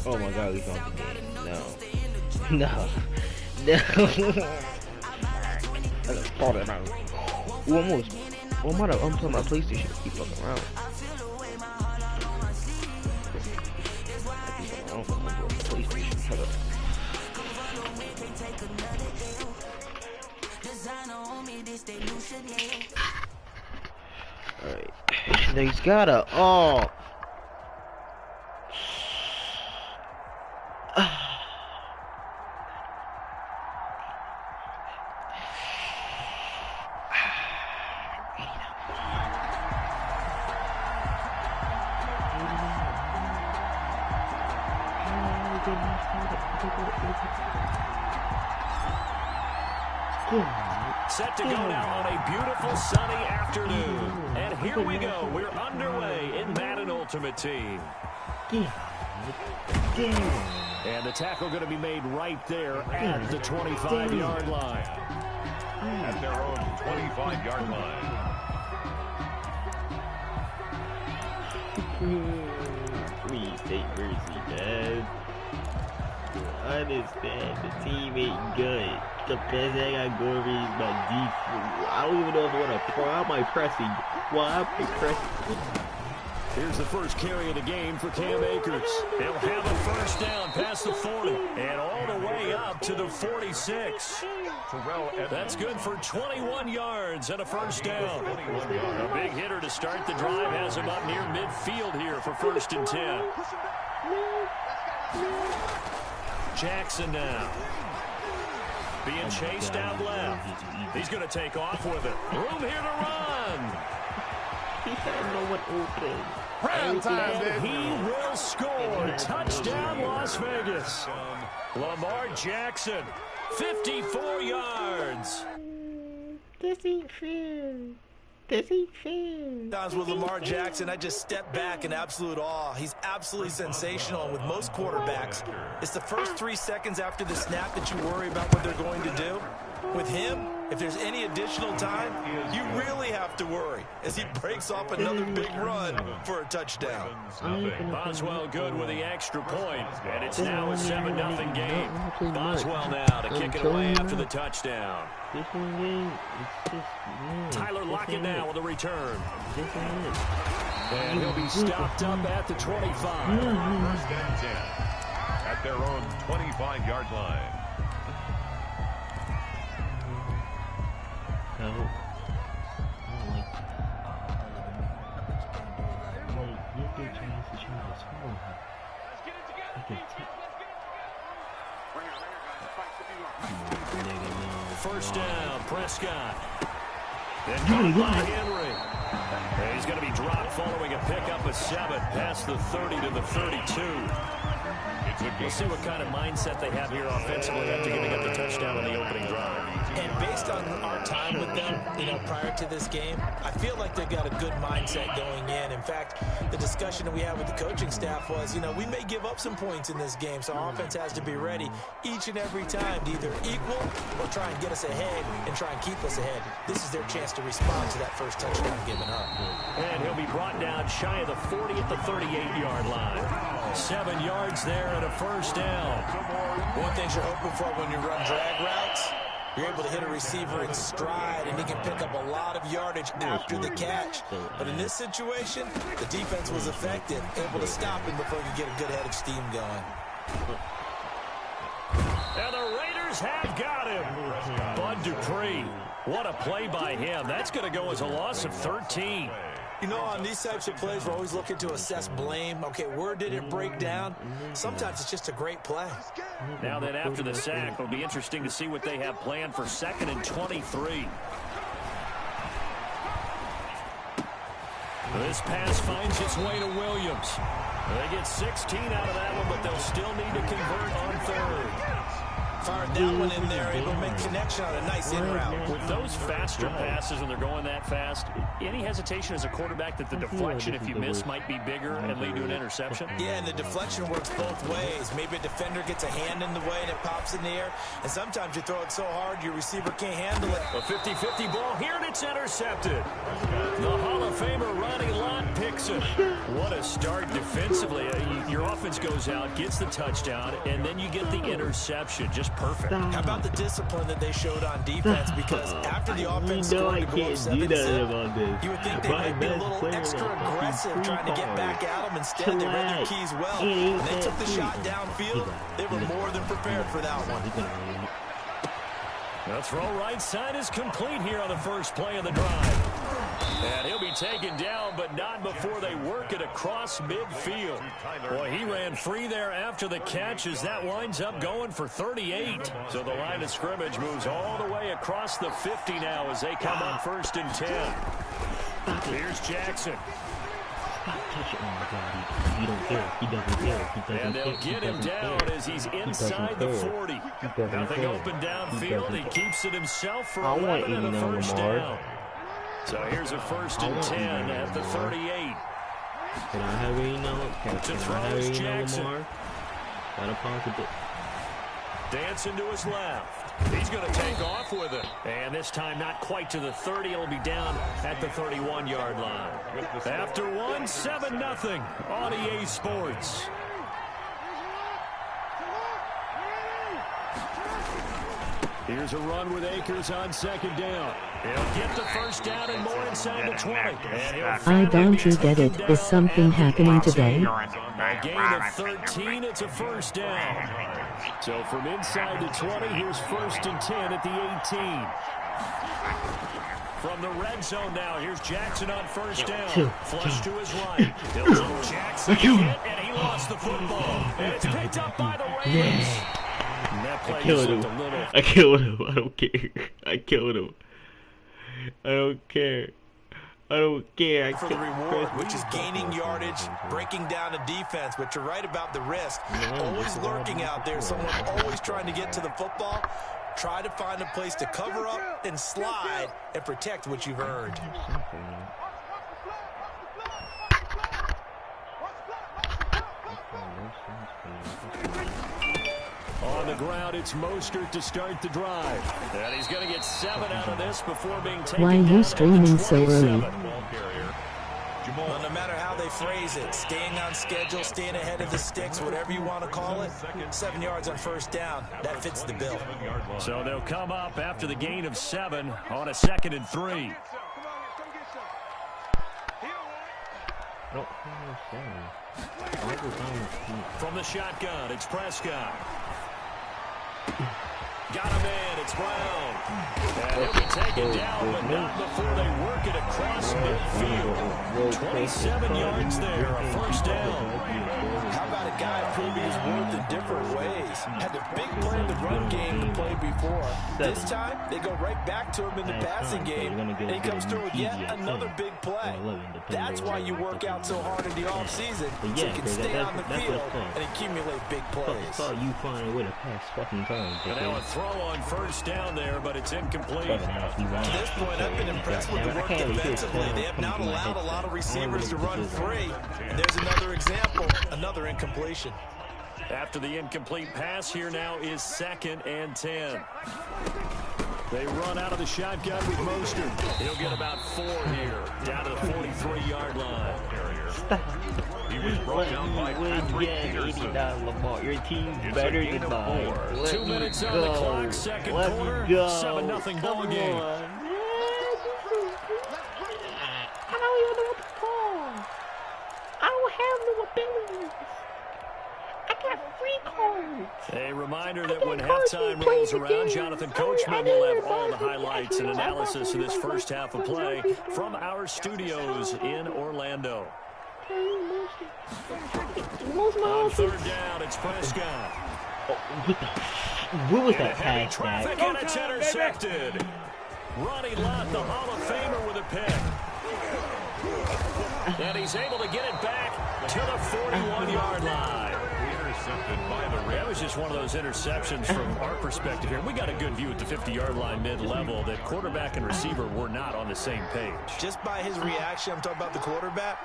Oh my God, we found the game. No. No. No. I just thought about it. Ooh, almost. Oh, I'm playing my PlayStation. Keep fucking around. Alright. He's got a. Oh. Set to go now on a beautiful sunny afternoon. And here we go. We're underway in Madden Ultimate Team. And the tackle going to be made right there at the 25-yard line. At their own 25-yard line. Please take mercy, man. I understand the team ain't good. The best thing I go over is my defense. I don't even know if I want to. Why am I pressing? Why am I pressing? Here's the first carry of the game for Cam Akers. They'll have a first down past the 40 and all the way up to the 46. That's good for 21 yards and a first down. A big hitter to start the drive has him up near midfield here for 1st and 10. Jackson now. Being chased out left. He's going to take off with it. Room here to run. He had no one open. And he will score. Touchdown, Las Vegas. Lamar Jackson, 54 yards. This ain't fair. This ain't fair. Times with Lamar Jackson, I just step back in absolute awe. He's absolutely sensational. And with most quarterbacks, it's the first 3 seconds after the snap that you worry about what they're going to do. With him, if there's any additional time, you really have to worry as he breaks off another big run for a touchdown. Boswell good with the extra point, and it's now a 7-0 game. Boswell now to kick it away after the touchdown. Tyler Lockett now with a return. And he'll be stopped up at the 25. 1st and 10 at their own 25-yard line. First down, Prescott. Then caught by Henry. And he's going to be dropped following a pickup of 7 past the 30 to the 32. We'll see what kind of mindset they have here offensively after giving up the touchdown on the opening drive. And based on our time with them, prior to this game, I feel like they've got a good mindset going in. In fact, the discussion that we had with the coaching staff was, we may give up some points in this game, so our offense has to be ready each and every time to either equal or try and get us ahead and try and keep us ahead. This is their chance to respond to that first touchdown given up. And he'll be brought down shy of the 40 at the 38-yard line. 7 yards there and a first down. One thing you're hoping for when you run drag routes, you're able to hit a receiver in stride, and he can pick up a lot of yardage after the catch. But in this situation, the defense was effective, able to stop him before he could get a good head of steam going. And the Raiders have got him. Bud Dupree. What a play by him. That's going to go as a loss of 13. On these types of plays, we're always looking to assess blame. Okay, where did it break down? Sometimes it's just a great play. Now then, after the sack, it'll be interesting to see what they have planned for 2nd and 23. This pass finds its way to Williams. They get 16 out of that one, but they'll still need to convert on 3rd. Fired that one in there, able to make connection on a nice in route. With those faster passes when they're going that fast, any hesitation as a quarterback that the deflection, if you miss, might be bigger and lead to an interception? Yeah, and the deflection works both ways. Maybe a defender gets a hand in the way and it pops in the air, and sometimes you throw it so hard your receiver can't handle it. A 50-50 ball here, and it's intercepted. The Hall of Famer Ronnie Lott picks it. What a start defensively. Your offense goes out, gets the touchdown, and then you get the interception. Just perfect. How about the discipline that they showed on defense? Because after the offense scored to go up 7-0, you would think they might be a little extra aggressive trying to get back at them. Instead, they read their keys well. When they took the shot downfield, they were more than prepared for that one. The throw right side is complete here on the first play of the drive. And he'll be taken down, but not before they work it across midfield. Boy, he ran free there after the catch as that winds up going for 38. So the line of scrimmage moves all the way across the 50 now as they come on 1st and 10. Here's Jackson. He don't care. He doesn't care. And they'll get him down as he's inside the 40. Nothing open downfield. He keeps it himself for 11 and a first down. So here's a 1st and 10 at the 38. Can I have Lamar? Gotta pause it. Dancing to his left. He's going to take off with it. And this time not quite to the 30. It'll be down at the 31-yard line. After one, 7-0 on EA Sports. Here's a run with Akers on 2nd down. He'll get the first down and more inside the 20. I don't get it. Is something happening today? A gain of 13. It's a first down. So from inside the 20, here's 1st and 10 at the 18. From the red zone now, here's Jackson on 1st down. Flush to his right. He'll go Jackson hit, and he lost the football. And it's picked up by the Ravens. I killed him. I killed him. I don't care. I killed him. I don't care. I don't care. For the reward, which is gaining yardage, breaking down a defense. But you're right about the risk. Always lurking out there. Someone always trying to get to the football. Try to find a place to cover up and slide and protect what you've earned. On the ground, it's Mostert to start the drive. And he's going to get 7 out of this before being taken Why are you streaming so early? Well, no matter how they phrase it, staying on schedule, staying ahead of the sticks, whatever you want to call it, 7 yards on 1st down, that fits the bill. So they'll come up after the gain of 7 on a 2nd and 3. From the shotgun, it's Prescott. Got him in, it's Brown. And he'll be taken down, but not before they work it across midfield. 27 yards there, a 1st down. How about a guy proving his worth in different ways? Had a big play in the run game to play before. This time, they go right back to him in the passing game, and he comes through with yet another big play. That's why you work out so hard in the offseason, so you can stay on the field and accumulate big plays. I saw you find a way to pass fucking time. And now a throw on 1st down there, but it's incomplete. To this point, I've been impressed with the work defensively. They have not allowed a lot of receivers to run free. And there's another example, another incompletion. After the incomplete pass, here now is 2nd and 10. They run out of the shotgun with Mostert. He'll get about 4 here, down to the 43-yard line. He was brought down by Patrick Peterson. Lamar, your team's better than mine. 2 minutes on the clock, 2nd quarter, 7-0 ball game. I don't even know what to call. I don't have no abilities. I got free cards. A reminder that when halftime rolls around, Jonathan Coachman will have all the highlights and analysis of this first half of play from our studios in Orlando. On 3rd down, it's Prescott. What was that pass traffic back? and it's intercepted. Ronnie Lott, the Hall of Famer, with a pick. And he's able to get it back to the 41-yard line. intercepted by the Raiders. That was just one of those interceptions from our perspective here. We got a good view at the 50-yard line mid-level that quarterback and receiver were not on the same page. Just by his reaction, I'm talking about the quarterback,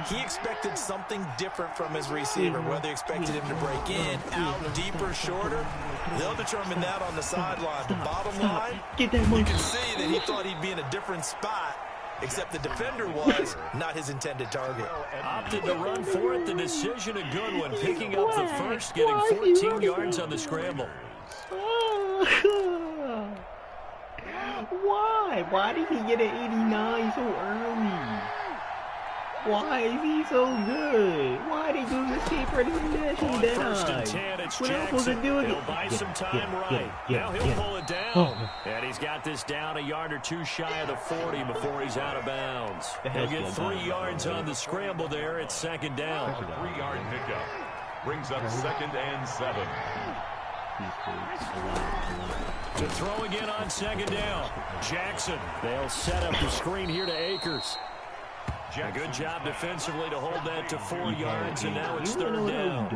he expected something different from his receiver, whether he expected him to break in, out, deeper, shorter. They'll determine that on the sideline. The bottom line, you can see that he thought he'd be in a different spot, except the defender was not his intended target. Opted to run for it. The decision a good one. Picking up the first, getting 14 yards on the scramble. Why? Why did he get an 89 so early? Why is he so good? Why did he do this tape for the national dead First and 10, it's What else was it Jackson. doing? He'll buy some time right. Now he'll pull it down. And he's got this down a yard or two shy of the 40 before he's out of bounds. He'll get 3 yards on the scramble there. It's second down. 3-yard pickup. Brings up 2nd and 7. To throw again on second down. Jackson. They'll set up the screen here to Akers. A good job defensively to hold that to 4 yards, and now it's third down.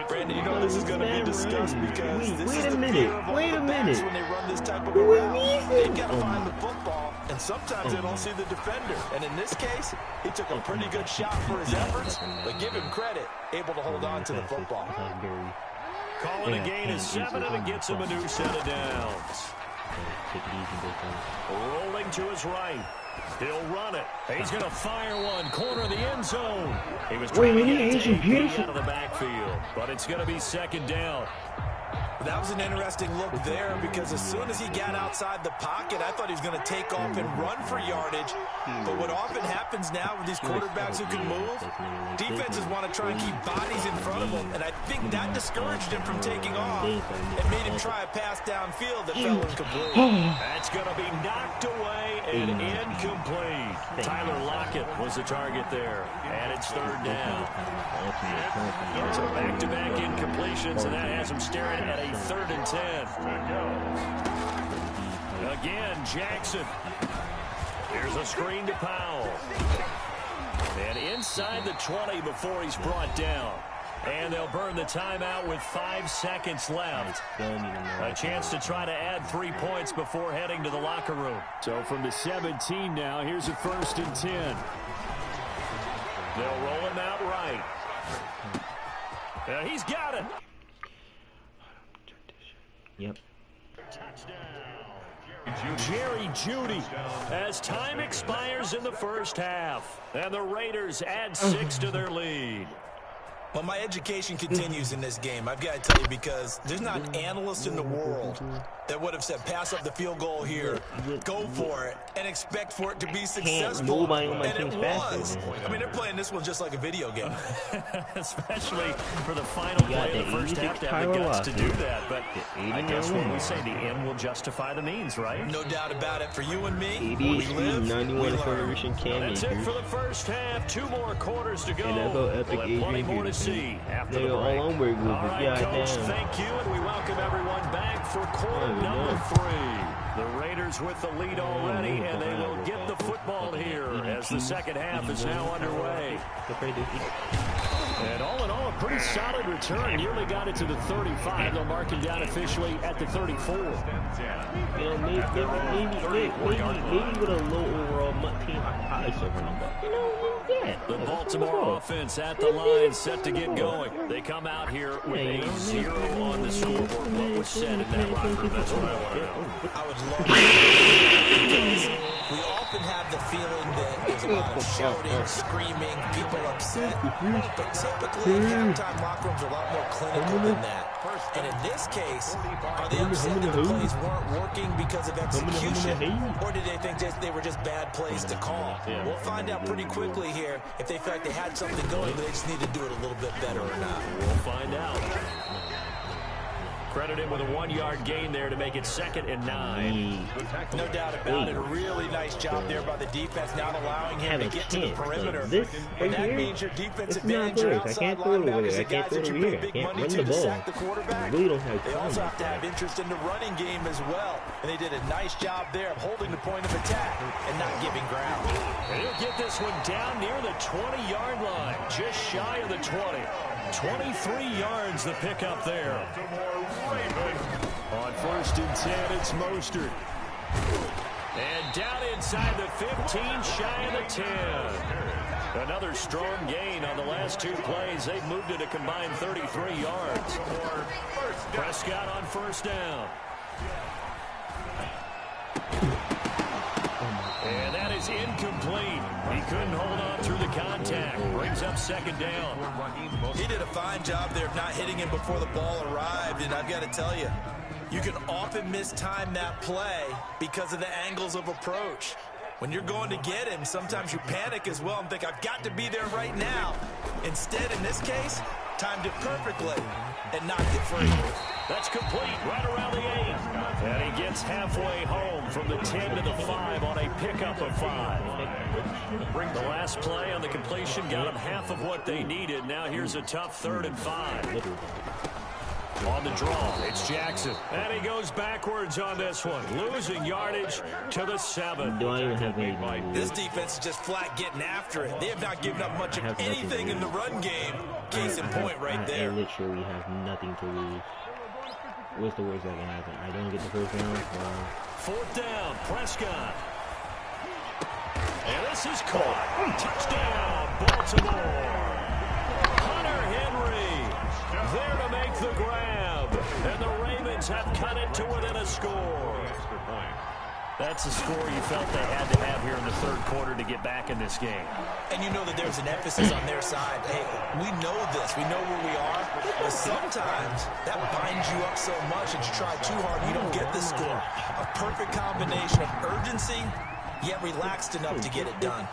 Brandon, you know this is going to be discussed because this is the fear of all the backs when they run this type of a route. They've got to find the football, and sometimes they don't see the defender. And in this case, he took a pretty good shot for his efforts, but give him credit, able to hold on to the football. Calling a gain of 7, and it gets him a new set of downs. Rolling to his right. He'll run it. He's going to fire one. Corner of the end zone. He was trying to get out of the backfield, but it's going to be second down. That was an interesting look there because as soon as he got outside the pocket, I thought he was going to take off and run for yardage. But what often happens now with these quarterbacks who can move, defenses want to try and keep bodies in front of them. And I think that discouraged him from taking off and made him try a pass downfield that fell incomplete. That's going to be knocked away and incomplete. Tyler Lockett was the target there. And it's third down. So back-to-back incompletions, and that has him staring at a 3rd and 10. Again, Jackson. Here's a screen to Powell. And inside the 20 before he's brought down. And they'll burn the timeout with 5 seconds left. A chance to try to add 3 points before heading to the locker room. So from the 17 now, here's a 1st and 10. They'll roll him out right. And he's got it. Yep. Jerry Jeudy as time expires in the first half. And the Raiders add 6 to their lead. Well, my education continues in this game. I've got to tell you, because there's not an analyst in the world that would have said pass up the field goal here, go for it, and expect for it to be successful. And it was. I mean, they're playing this one just like a video game. Especially for the final play of the first half to have the guts to do that. But I guess when we say the end will justify the means, right? No doubt about it. For you and me, we live, 91 acceleration Cam That's it for the first half. 2 more quarters to go. NFL epic We'll have plenty more to see after the break. All right, Coach, thank you, and we welcome everyone back for quarter number 3. The Raiders with the lead already, and they will get the football here as the second half is now underway. And all in all, a pretty solid return. Nearly got it to the 35. They'll mark him down officially at the 34. You know, maybe with a low overall team, I probably still run them. You know, yeah. The Baltimore offense at the line, set to get going. They come out here with a 0 on the scoreboard. What was said in that locker room? That's what I want to know. I would love to, because we often have the feeling that there's a lot of shouting, screaming, people upset. But typically, halftime locker rooms are a lot more clinical than that. And in this case, are they upset that the plays weren't working because of execution? Or did they think they were just bad plays to call? We'll find out pretty quickly here if they feel like they had something going, but they just need to do it a little bit better or not. We'll find out. Credit him with a 1-yard gain there to make it 2nd and 9. No doubt about it. A really nice job there by the defense, not allowing him to get to the perimeter. And that means your defensive manager outside linebackers, the guys that you pay big money to sack the quarterback. They also have to have interest in the running game as well. And they did a nice job there of holding the point of attack and not giving ground. And he'll get this one down near the 20-yard line, just shy of the 20. 23 yards the pickup there. On 1st and 10, it's Mostert. And down inside the 15, shy of the 10. Another strong gain on the last 2 plays. They've moved it a combined 33 yards. Prescott on 1st down. And that is incomplete. He couldn't hold on through the contact. Brings up 2nd down. He did a fine job there of not hitting him before the ball arrived, and I've got to tell you, you can often mistime that play because of the angles of approach. When you're going to get him, sometimes you panic as well and think, I've got to be there right now. Instead, in this case, timed it perfectly and knocked it free. That's complete right around the 8. And he gets halfway home from the 10 to the 5 on a pickup of 5. The last play on the completion got them half of what they needed. Now here's a tough 3rd and 5. On the draw, it's Jackson. And he goes backwards on this one, losing yardage to the 7. Do I even have any? This defense is just flat getting after it. They have not given up much of anything in the run game. Case in point right there. I literally have nothing to lose. What's the worst that can happen? I don't get the 1st down. 4th down, Prescott. And this is caught. Touchdown, Baltimore. Hunter Henry there to make the grab. And the Ravens have cut it to within a score. That's a score you felt they had to have here in the 3rd quarter to get back in this game. And you know that there's an emphasis on their side. Hey, we know this. We know where we are. But sometimes that binds you up so much that you try too hard, you don't get the score. A perfect combination of urgency, yet relaxed enough to get it done.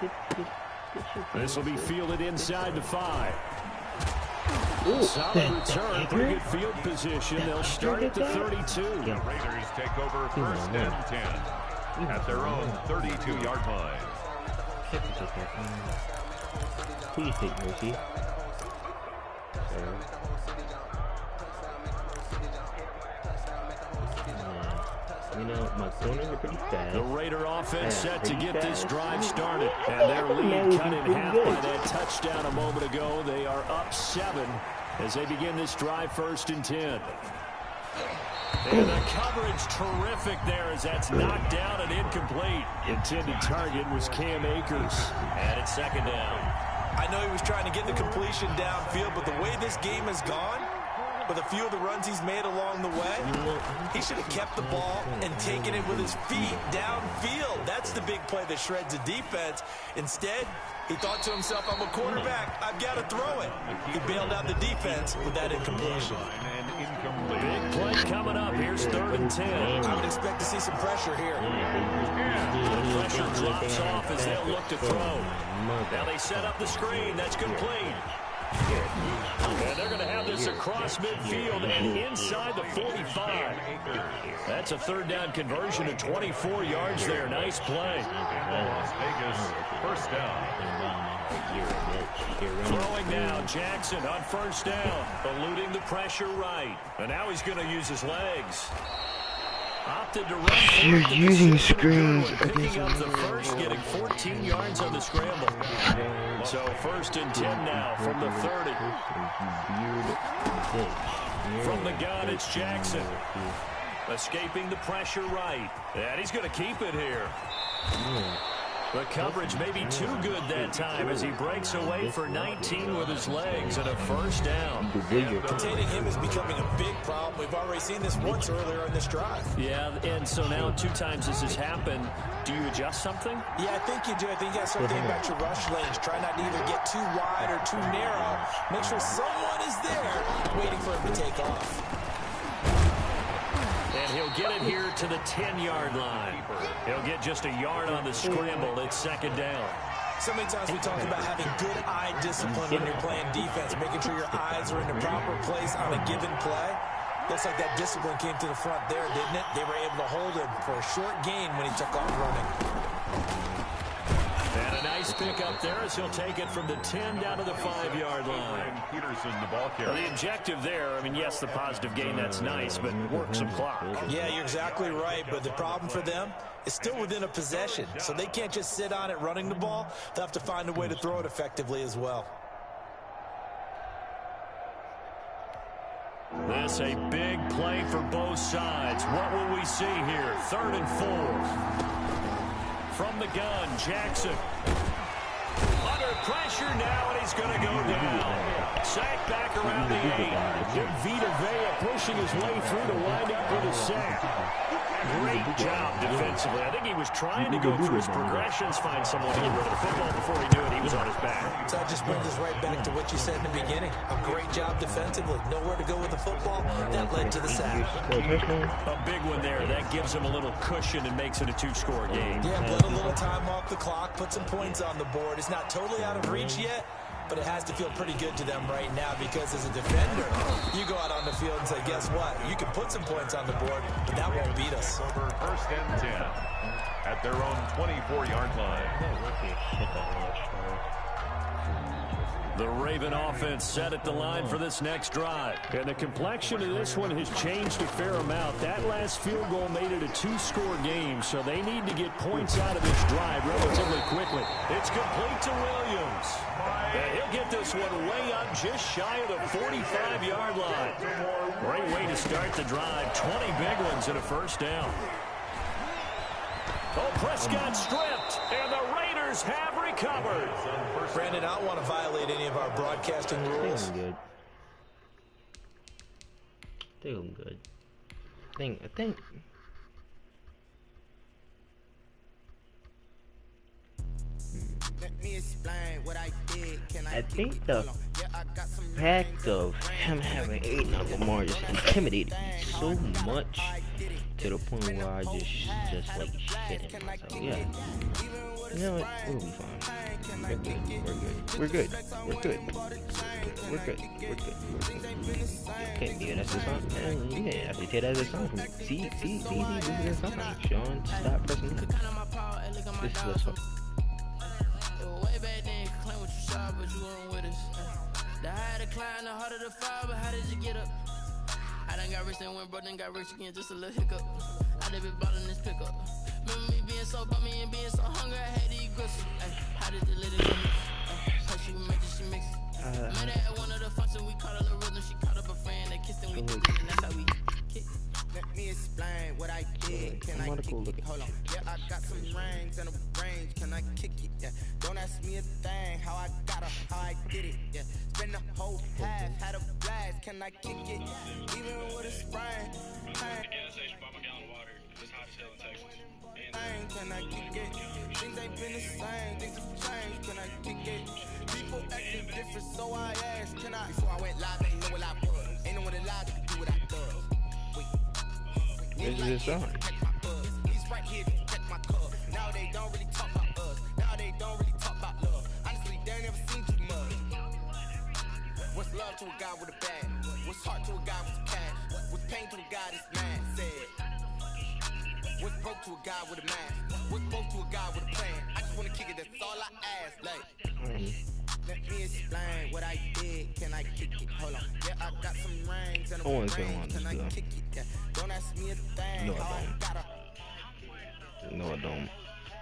This will be fielded inside the 5. Ooh, solid return, pretty good field position. They'll start at the 32. The Raiders take over 1st and 10 at their own 32-yard line. Please take mercy. You know, my corners are pretty fast. The Raider offense set to get this drive started. And their lead cut in half by that touchdown a moment ago. They are up 7 as they begin this drive 1st and 10. And the coverage terrific there as that's knocked down and incomplete. Intended target was Cam Akers. And it's 2nd down. I know he was trying to get the completion downfield, but the way this game has gone, with a few of the runs he's made along the way, he should have kept the ball and taken it with his feet downfield. That's the big play that shreds the defense. Instead, he thought to himself, I'm a quarterback. I've got to throw it. He bailed out the defense with that incompletion. Big play coming up. Here's 3rd and 10. I would expect to see some pressure here. The pressure drops off as they'll look to throw. Now they set up the screen. That's complete. And they're going to have this across midfield and inside the 45. That's a 3rd down conversion of 24 yards there. Nice play. Las Vegas, 1st down. Throwing now, Jackson on 1st down, eluding the pressure right. And now he's going to use his legs. Opted to run. You're using screens. Picking up the first, getting 14 yards on the scramble. So 1st and 10 now from the 30. From the gun, it's Jackson. Escaping the pressure right. And he's going to keep it here. The coverage may be too good that time as he breaks away for 19 with his legs and a 1st down. Containing him is becoming a big problem. We've already seen this once earlier in this drive. Yeah, and so now 2 times this has happened. Do you adjust something? Yeah, I think you do. I think you got to start thinking about your rush lanes. Try not to either get too wide or too narrow. Make sure someone is there waiting for him to take off. And he'll get it here to the 10-yard line. He'll get just a yard on the scramble. It's 2nd down. So many times we talk about having good eye discipline when you're playing defense, making sure your eyes are in the proper place on a given play. Looks like that discipline came to the front there, didn't it? They were able to hold him for a short gain when he took off running. And a nice Nice pick up there as he'll take it from the 10 down to the 5-yard line. Peterson, the ball carrier. Well, the objective there, I mean, yes, the positive gain, that's nice, but work some clock. Yeah, you're exactly right, but the problem for them is still within a possession, so they can't just sit on it running the ball. They'll have to find a way to throw it effectively as well. This a big play for both sides. What will we see here? 3rd and 4. From the gun, Jackson. Under pressure now, and he's going to go down. Sack back around the 8. Vita Vea pushing his way through to wind up with a sack. Great job defensively. I think he was trying to go through his progressions, find someone to get rid of the football. Before he knew it, he was on his back. So that just brings us right back to what you said in the beginning. A great job defensively. Nowhere to go with the football. That led to the sack. A big one there. That gives him a little cushion and makes it a 2-score game. Yeah, bled a little time off the clock, put some points on the board. It's not totally out of reach yet, but it has to feel pretty good to them right now because as a defender, you go out on the field and say, guess what? You can put some points on the board, but that won't beat us. Over 1st and 10 at their own 24-yard line. The Raven offense set at the line for this next drive. And the complexion of this one has changed a fair amount. That last field goal made it a 2-score game, so they need to get points out of this drive relatively quickly. It's complete to Williams. And he'll get this one way up just shy of the 45-yard line. Great way to start the drive. 20 big ones and a 1st down. Oh, Prescott stripped, and the Raiders have recovered. Brandon, I don't want to violate any of our broadcasting rules. I'm good. I think I'm good. I think. I think the fact of him having 8 Lamar just intimidated me so much to the point where I just like shitting myself. Yeah. You know what? We'll be fine. We're good. Okay, yeah, that's the song. Yeah, I take that as a song. See, this is a song. Sean, stop pressing this. This is a song. Way back then, claim what you saw, but you weren't with us. The higher the climb, the harder the fall, but how did you get up? I done got rich and went broke, then got rich again, just a little hiccup. I done been ballin' this pickup. Remember me being so bummy and being so hungry, I had to eat gristle. How did the little mix? How she make it, she mix it. Met her at one of the functions, we caught a little rhythm. She caught up a friend, they kissed and we kicked it, and that's how we kick. Let me explain what I did. Can I kick it? Hold on. Yeah, I got some rings and a range. Can I kick it? Yeah. Don't ask me a thing. How I got her, how I did it. Yeah. Spend the whole half, had a blast. Can I kick it? Even with a sprain. Can I kick it? Things ain't been the same. Things have changed. Can I kick it? People acting different, so I asked. Can I? Before I went live, they know what I was. Ain't no one alive that can do what I do. This is a song. He's right here to protect my cup. Now they don't really talk about us. Now they don't really talk about love. Honestly, they ain't never seen too much. What's love to a guy with a bag? What's heart to a guy with cash? What's pain to a guy that's mad? Said. What's broke to a guy with a mask? What's broke to a guy with a plan? I just wanna kick it, that's all I ask. Like, let me explain what I did. Can I kick it? Hold on. Yeah, I got some rings and a range. Can I kick it? Yeah. Don't ask me a thing. No, I don't. No, I don't.